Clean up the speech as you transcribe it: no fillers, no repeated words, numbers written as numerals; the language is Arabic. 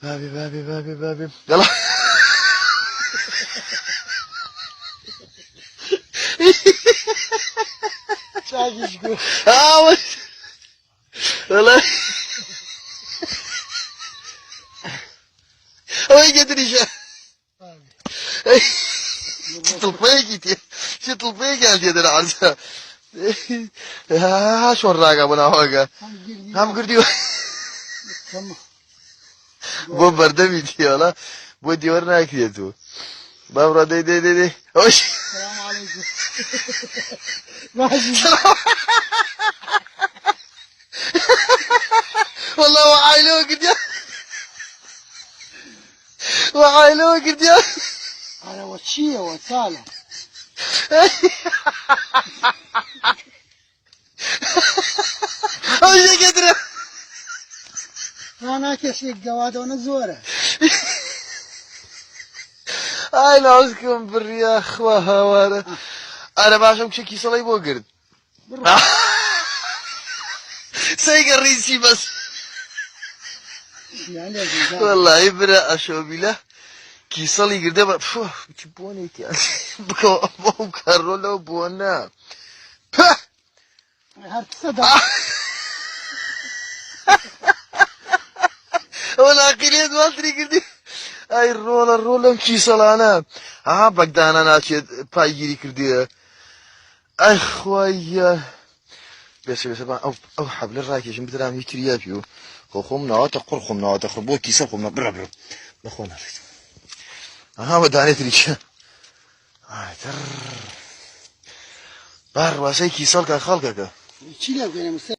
بابي بابي بابي بابي يلا. شايش قول والله وين قدري طلبيك طلبيك يا جدع عرسه ها شو الراقه ابو نواقه هم قردي بو بردمي تي ولا بودي ورناك يا تو بابرا دي وش السلام عليكم ماشي والله وعايلو قد يا وعايلو قد يا انا وشيه وسالة وش قدره انا كسي الجواد ونزوره هاي نعوزكم بالرياخ وهوارة انا بعشق شكي صلي بو قرد سيق الريسي بس يعني والله ابرا اشوبي له كي صلي قرد تبوني تي بو كارولو بونا هتصدق ولا قليل ما ادري قردي اي الرول كي صلانا بقدانا ناشد بايجيري كردي اي خويا بس او حبل الراكي جنب درام يتريا فيو خوم ناطق قرخم ناطق ربو كيسا خوم برا بخونا بداني تريش تر بار واسي كيسال كان خلقك شيله